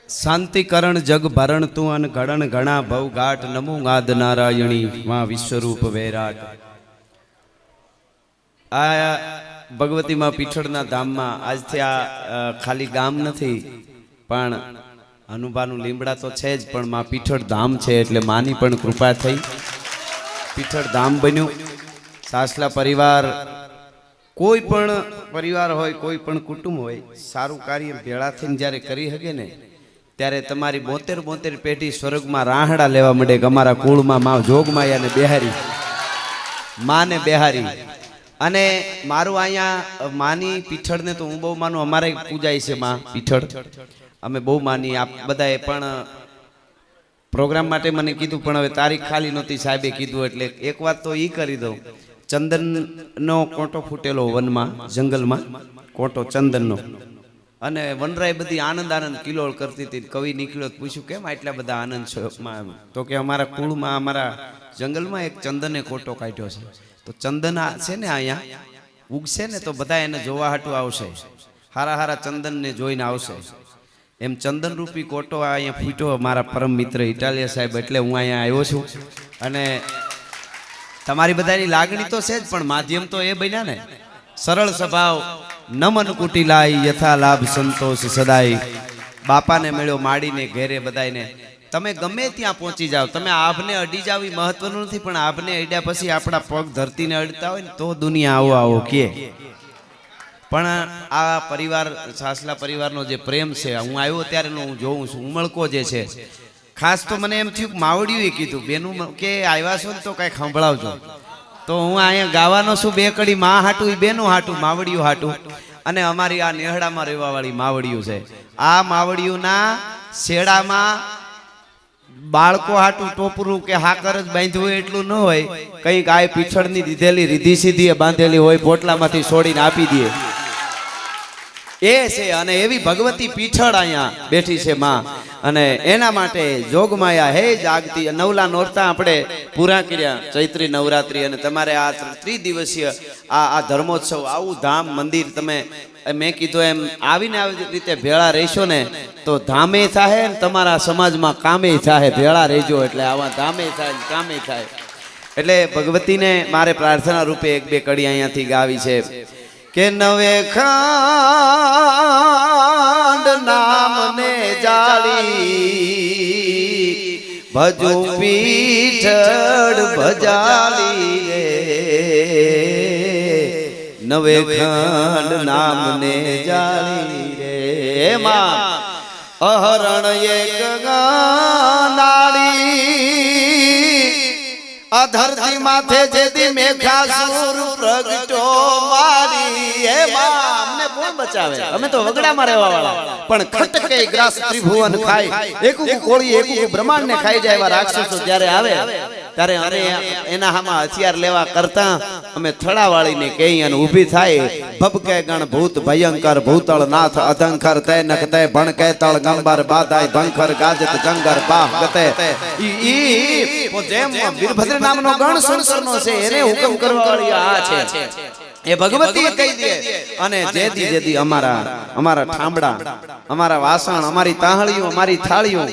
શાંતિકરણ જગ ભરણ તું અન ઘડણ ઘણા ભવઘાટ નમો ગાદ નારાયણી માં વિશ્વરૂપ વૈરાટ। આ ભગવતી માં પીઠળના ધામમાં આજથી આ ખાલી ગામ નથી પણ અનુભાનું લીમડા તો છે જ, પણ માં પીઠળ ધામ છે એટલે માની પણ કૃપા થઈ, પીઠળ ધામ બન્યું। સાસલા પરિવાર, કોઈ પણ પરિવાર હોય, કોઈ પણ કુટુંબ હોય, સારું કાર્ય ભેળા થઈને જ્યારે કરી શકે ને ત્યારે તમારી 72 પેઢી સ્વર્ગમાં રાહડા લેવા માંડે કે અમારા કુળમાં માં જોગમાયાને બેહારી, માને બેહારી। અને મારું અહીંયા માની પીઠળને તો હું બહુ માનું, અમારે પૂજાય છે માં પીઠળ, અમે બહુ માની। આપ બધાએ પણ પ્રોગ્રામ માટે મને કીધું, પણ હવે તારીખ ખાલી નહોતી, સાહેબે કીધું એટલે એક વાત તો ઈ કરી દઉં। ચંદનનો કોંટો ફૂટેલો વનમાં, જંગલમાં કોંટો ચંદનનો, અને વનરાય બધી આનંદ કિલોળ કરતી હતી। કવિ નીકળ્યો, પૂછ્યું કેમ આટલા બધા આનંદ છે? તો કે અમારા કુળમાં, અમારા જંગલમાં એક ચંદને કોટો કાઢ્યો છે, તો ચંદન છે ને અહીંયા ઉગશે ને તો બધા એને જોવા હાટું આવશે, હારા હારા ચંદનને જોઈને આવશે। એમ ચંદન રૂપી કોટો અહીંયા ફૂટ્યો મારા પરમ મિત્ર ઇટાલિયા સાહેબ, એટલે હું અહીંયા આવ્યો છું। અને તમારી બધાની લાગણી તો છે જ, પણ માધ્યમ તો એ બન્યા ને, સરળ સ્વભાવ નમન કુટિલાય યથા લાભ સંતોષ સદાય। બાપાને મળ્યો માડીને ઘેરે બધાને, તમે ગમે ત્યાં પહોંચી જાઓ, તમે આભને અડી જાવ એ મહત્વનું નથી, પણ આભને અડ્યા પછી આપણા પગ ધરતીને અડતા હોય ને તો દુનિયા આવો આવો કે। પણ આ પરિવાર, સાસલા પરિવારનો જે પ્રેમ છે, હું આવ્યો ત્યારેનો હું જોઉં છું, ઉમળકો જે છે। ખાસ તો મને એમ થયું માવડિયું કીધું, બેનું કે આવ્યા છો ને તો કાંઈક સંભળાવજો, તો હું અહીંયા ગાવાનો છું 2 કડી, માં હાટું એ બેનું હાટું, માવડિયું હાટું। અને અમારી આ નેહડામાં રહેવાવાળી માવડિયું છે, આ માવડિયુંના શેડામાં બાળકો હાટું ટોપરું કે હાકર જ બાંધ્યું હોય એટલું ન હોય, કંઈક આ પીછળની દીધેલી રીધી સીધી બાંધેલી હોય, પોટલામાંથી છોડીને આપી દે એ છે। અને એવી ભગવતી પીઠળ અહીંયા બેઠી છે માં, અને એના માટે જોગમાયા હે જાગતી। 9 નોરતા આપણે પૂરા કર્યા, ચૈત્રી નવરાત્રી, અને તમારે આ 3 દિવસીય આ ધર્મોત્સવ, આવું ધામ મંદિર તમે, મેં કીધું એમ આવીને આવી રીતે ભેળા રહેશો ને તો ધામે થાય ને તમારા સમાજમાં કામે થાય, ભેળા રહેજો એટલે આવા ધામે થાય કામે થાય। એટલે ભગવતીને મારે પ્રાર્થના રૂપે 1-2 કડી અહીંયાથી ગાવી છે કે નવે ખાંડ નામને જાળી ભજુ પીઠળ ભજાલી રે, નવે ખંડ નામને જાળી રે માં અહરણ એક નાળી આ ધરતી માથે જેદી મેઘાસુર પ્રગટો મારી। એ માં અમને કોણ બચાવે? અમે તો વગડામાં રહેવા વાળા, પણ ખટકે ગ્રાસ ત્રિભુવન ખાય, એકુક કોળી એકુક બ્રહ્માંડ ને ખાઈ જાય એવા રાક્ષસો જ્યારે આવે ત્યારે અમે એના હામાં હથિયાર લેવા કરતા અમે થડાવાળીને કહી અને ઊભી થાય, ભબકે ગણ ભૂત ભયંકર ભૂતળ નાથ અધંકર તે નખ તે ભણકે તળ ગંબર બાદાય ભંખર ગાજત જંગર બાહ ગતે। ઈ જેમ વીરભદ્ર નામનો ગણ શંકરનો છે, એને હુકમ કરવા વાળી આ છે, એ ભગવતી કહી દે। અને જેથી જેથી અમારા ઠામડા, અમારા વાસણ, અમારી તાહળીઓ, અમારી થાળીઓ,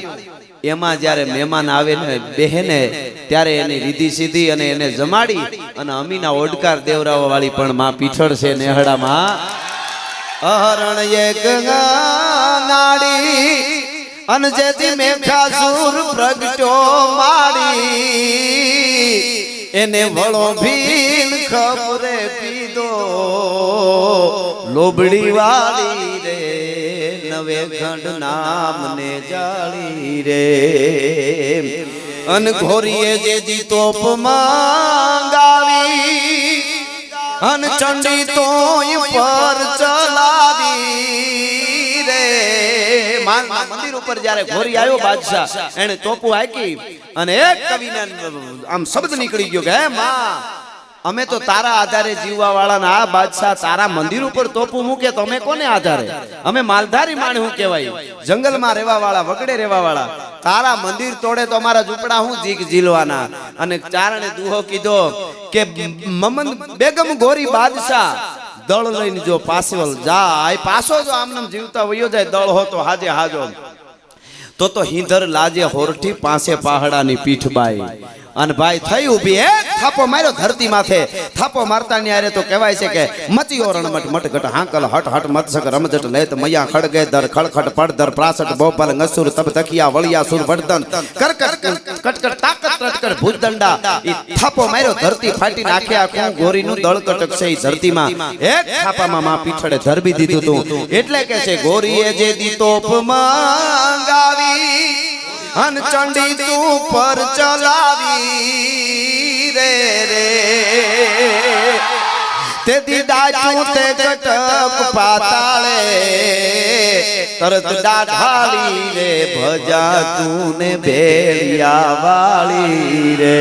એમાં જ્યારે મહેમાન આવે ને બેહને ત્યારે એની રીધી સીધી અને એને જમાડી, અને અમીના ઓડકાર દેવરાવા વાળી પણ માં પીઠળ છે નેહડામાં। અહરણ એક નાડી અન જેથી મેઘાસુર પ્રગટો માડી, એને વળો ભીલ ખબરે પીધો લોબડી વાળી રે, નવે ખંડ નામને જાળી રે। અન ઘોરીએ જેજી તોપ મંગાવી, અન ચંડી તોય પર ચલાવી રે। મંદિર ઉપર જ્યારે ઘોરી આવ્યો બાદશાહ, એને તોપુ હાકી અને એક કવિને આમ શબ્દ નીકળી ગયો કે હે માં, અમે તો તારા આધારે જીવવા વાળા, આ બાદશાહ તારા મંદિર ઉપર તોપું મૂકે તો અમે કોને આધારે? અમે માલધારી માણ હું કહેવાય, જંગલમાં રહેવા વાળા, વગડે રહેવા વાળા, તારા મંદિર તોડે તો અમારા ઝૂંપડા હું જીક ઝીલવાના। અને ચારણે દુહો કીધો કે મમન બેગમ ગોરી બાદશાહ દળ લઈને જો પાછળ જાય, પાછો જો આમનામ જીવતા વયો જાય, દળ હો તો હાજે હાજો। તો હિંધર લાજે હોરઠી પાસે પહાડાની પીઠ બાઈ અને ભાઈ થઈ ઊભી એક થાપો માર્યો ધરતી માથે થાપો મારતા ની આરે તો કહેવાય છે કે મચિયો રણમટ મટગટ હાંકલ હટ હટ મતસક રમજટ લેત મૈયા ખડગે દર ખડખડ પડદર પ્રાસટ બોપલ ngસુર તબ તકિયા વળિયા સુર વર્ધન કરકટ કટકટ તાકત કટકટ ભૂજદંડા ઈ થાપો માર્યો ધરતી ફાટી નાખે આખું ગોરીનું દળ કટકશે ઈ ધરતીમાં એક થાપામાં માં પીછડે ધરબી દીધું તું એટલે કે છે ગોરીએ જે દી તોપ મંગાવી અન ચંડી તું પર ચલાવી રે રે તે દી દાજું તે કટક પાતાળે તરત દાઢાલી રે ભજા તું ને ભેળિયા વાળી રે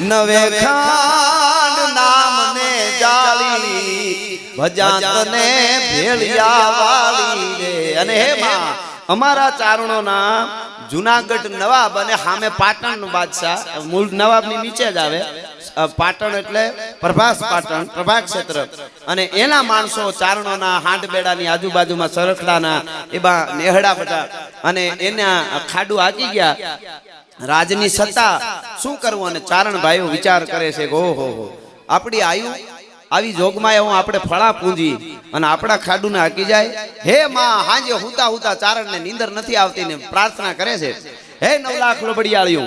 નવે ખાંડ નામ ને જાળી ભજા તને ભેળિયા વાળી રે અને હે માં અમારા ચારણો ના જુનાગઢ નવાબ અને સામે પાટણ નો બાદશાહ મૂળ નવાબ ની નીચે જ આવે પાટણ એટલે પ્રભાસ પાટણ પ્રભા ક્ષેત્ર અને એના માણસો ચારણોના હાંડબેડાની આજુબાજુમાં સરખડાના એવા નેહડા બધા અને એના ખાડું હાકી ગયા રાજની સત્તા શું કરવું અને ચારણ ભાઈઓ વિચાર કરે છે કે ઓહો આપણી આયુ આવી જોગમાં હું આપણે ફળા પૂંજી અને આપણા ખાડુને હાકી જાય હે માં હાજે હુતા હુતા ચારણને નીંદર નથી આવતી ને પ્રાર્થના કરે છે હે 9 લાખ લોબડિયાળીઓ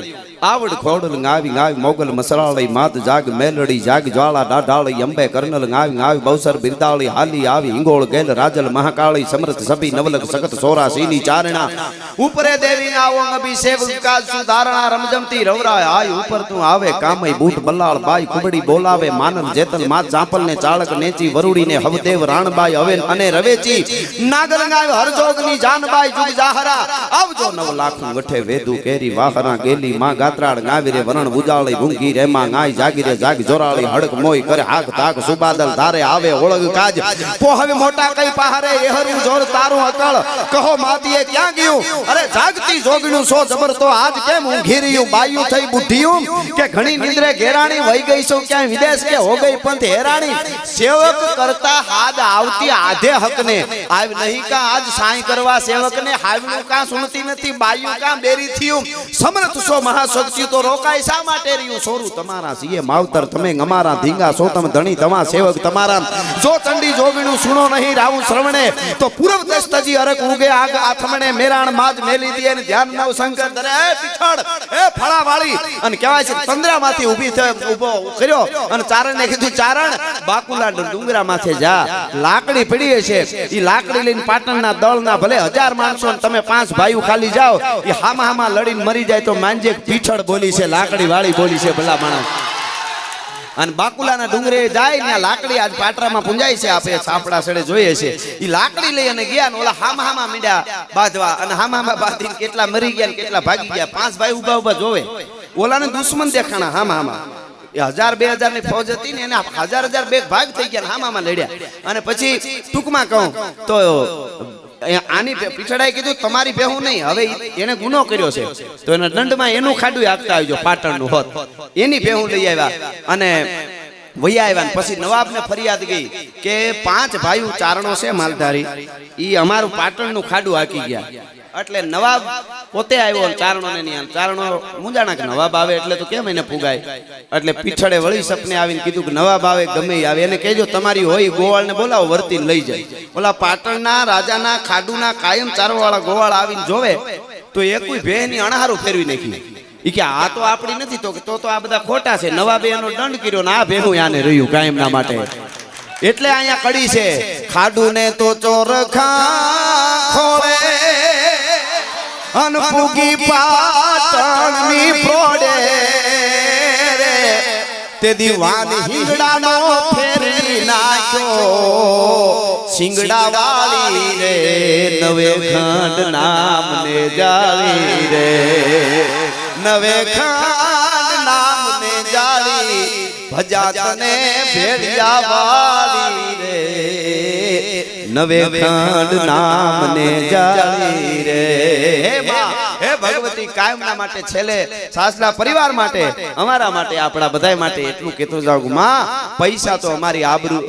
આવડ ખોડલ ગાવી ગાવી મોગલ મસરાળી માત જાગ મેલડી જાગ જ્વાળા ડાઢાળી અંબે કર્નલ ગાવી ગાવી બૌસર બિરદાળી હાલી આવી હિંગોળ ગેલ રાજલ મહાકાળી સમરથ સભી નવલક સખત સોરા સીની ચારણા ઉપરે દેવી ના ઓંગ અભિષેક કાજ સુધારણા રમજમતી રવરાય આય ઉપર તું આવે કામય બૂટ બલ્લાળ બાઈ કુબડી બોલાવે માનવ જેતન માત ચાંપલ ને ચાળક નેચી વરુડી ને હવદેવ રાણબાઈ હવેલ અને રવેચી નાગલ ગાય હરજોગ ની જાનબાઈ જુગ જાહરા આવજો 9 લાખ વઠે વેદુ કેરી વાહરા ગેલી માં ગાત્રાળ ગાવી રે વરણ ઉજાળી ભૂંગી રે માં ગાય જાગી રે જાગ જોરાળી હડક મોય કરે હાક તાક સુબાદલ ધારે આવે ઓળગ કાજ પોહવે મોટા કઈ પહારે એહરું જોર તારું અકળ કહો માતીએ ક્યાં ગયું અરે જાગતી જોગણું સો જબર તો આજ કેમ ઊંઘી રહ્યું બાયું થઈ બુઢિયું કે ઘણી નિંદ્રે ઘેરાણી વઈ ગઈ છો ક્યાં વિદેશ કે હો ગઈ પંથ હેરાણી સેવક કરતા હાદ આવતી આધે હકને આવ નહીં કા આજ સાઈ કરવા સેવકને હાવનું કા સુણતી નથી બાયું કા બેરી થયું સમર્થ સો મહાશક્તિ તો રોકાય શા માટે રહ્યું સોરું તમારા સીએ માવતર તમે અમારા ધીંગા સો તમે ધણી તમા સેવક તમારા જો ચંડી જોગણું સુણો નહીં રાવું શ્રવણે તો પૂર્વ દસ્તજી અરક ઉગે આગ આથમણે મેરાણ માજ મેલી દી અને ધ્યાન નવ શંકર દરે એ પીઠળ એ ફળા વાળી અને કહેવાય છે તંદ્રામાંથી ઊભી ઊભો કર્યો અને ચારણને કીધું ચારણ બાકુલા ડુંગરા માથે જા લાકડી પડી છે ઈ લાકડી લઈને પાટણના દળના ભલે 1000 માણસો તમે 5 ભાઈઓ ખાલી જાઓ ઈ હામા હામા લડીને મરી જાય તો માંજે પીઠળ બોલી છે લાકડી વાળી બોલી છે ભલા માણસ અને બાકુલાના ડુંગરે જાય ને લાકડી આજ પાટરામાં પૂંજાય છે આપણે સાપડા સડે જોઈએ છે ઈ લાકડી લઈ અને ગયા ને ઓલા હામા હામા મીડા બાંધવા અને હામા હામા બાંધીને કેટલા મરી ગયા ને કેટલા ભાગી ગયા 5 ભાઈ ઉભા ઉભા જોવે ઓલાને દુશ્મન દેખાણા હામા હામા 1000-2000 ની ફૌજ હતી ને એને 1000 બે ભાગ થઈ ગયા હામા હામા લડ્યા અને પછી ટૂંકમાં કહું તો આની પીછડાએ કીધું તમારી ભેહું નહીં હવે એને ગુનો કર્યો છે તો એના દંડમાં એનું ખાડું આપતા આવજો પાટણનું હોત એની ભેહું લઈ આવ્યા અને વૈયા આવ્યા પછી નવાબને ફરિયાદ ગઈ કે 5 ભાઈઓ ચારણો છે માલધારી ઈ અમારું પાટણનું ખાડું હાકી ગયા એટલે નવાબ પોતે આવ્યો ચારણોને નહીં ચારણો મુંજાણા કે નવાબ આવે એટલે તો કેમ એને પુગાય એટલે પીછડે વળી સપને આવીને કીધું કે નવાબ આવે ગમે આવે એને કહેજો તમારી હોય ગોવાળને બોલાવો વર્તીને લઈ જાય ઓલા પાટણના રાજાના ખાડુના કાયમ ચારવાળા ગોવાળ આવીને જોવે તો એકોઈ ભેની અણહારું ફેરવી નાખી ઈ કે આ તો આપણી નથી તો આ બધા ખોટા છે નવાબે એનો દંડ કર્યો ને આ ભેહું આને રહ્યું કાયમના માટે એટલે અહીંયા કડી છે ખાડું ને તો ચોરખા ખોળે અનપુગી પાટણની પ્રોડે રે તે દીવાન હિંગડાનો ફેરવી નાખ્યો સિંગડા વાળી રે નવે ખંડ નામને જાળી રે નવે ખંડ નામને જાળી ભજા તને ભેળિયા વાળી રે નવે ખંડ નામને જાળી રે હે ભગવતી ભગવતી કાયમના માટે છેલ્લે સાસલા પરિવાર માટે અમારા માટે આપણા બધાય માટે એટલું કહેતો જાઉં માં પૈસા તો અમારી આબરૂ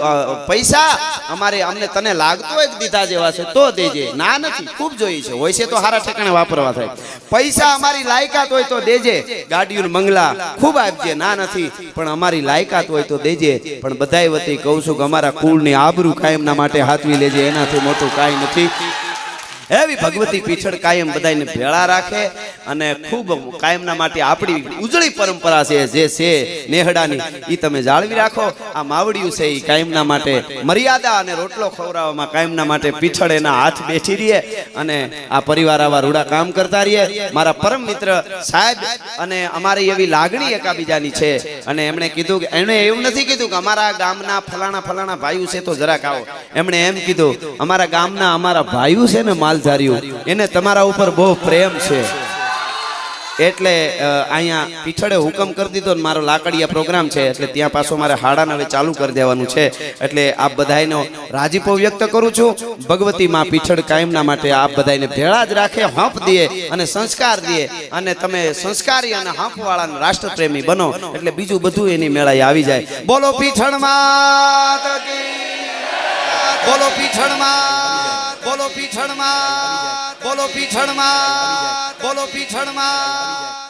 પૈસા અમારે અમને તને લાગતો હોય કે દીધા જેવા છે તો દેજે ના નથી ખૂબ જોઈ છે હોય છે તો સારા ઠેકાણે વાપરવા થાય પૈસા અમારી લાયકાત હોય તો દેજે ગાડીયું મંગલા ખૂબ આપજે ના નથી પણ અમારી લાયકાત હોય તો દેજે પણ બધાય વતી કહું છું કે અમારા કુળની આબરૂ કાયમના માટે હાથવી લેજે એનાથી મોટું કાંઈ નથી એવી ભગવતી પીછળ કાયમ બધાને ભેળા રાખે અને ખૂબ કાયમના માટે આપણી ઉજળી પરંપરા છે જે છે નેહડાની એ તમે જાળવી રાખો આ માવડિયું છે એ કાયમના માટે મર્યાદા અને રોટલો ખવડાવવામાં કાયમના માટે પીછળ એના હાથ બેઠી રહીએ અને આ પરિવાર આવા રૂડા કામ કરતા રહીએ મારા પરમ મિત્ર સાહેબ અને અમારી એવી લાગણી એકાબીજાની છે અને એમણે કીધું કે એણે એવું નથી કીધું કે અમારા ગામના ફલાણા ભાઈઓ છે તો જરાક આવો એમણે એમ કીધું અમારા ગામના અમારા ભાઈઓ છે ને માલધારીઓ એને તમારા ઉપર બહુ પ્રેમ છે એટલે અહીંયા પીછળે હુકમ કરી દીધો ને મારો લાકડીયા પ્રોગ્રામ છે એટલે ત્યાં પાછો મારે હાડાને હવે ચાલુ કરી દેવાનું છે એટલે આપ બધાયનો રાજીપો વ્યક્ત કરું છું ભગવતી માં પીછળ કાયમના માટે આપ બધાને ભેળા જ રાખે હંપ દે અને સંસ્કાર દે અને તમે સંસ્કારી અને હંપવાળા રાષ્ટ્રપ્રેમી બનો એટલે બીજું બધું એની મેળાએ આવી જાય બોલો પીછળ માત કી બોલો પીછળ માત બોલો પીછળ માત બોલો પીછળ માત બોલો પીછળ માત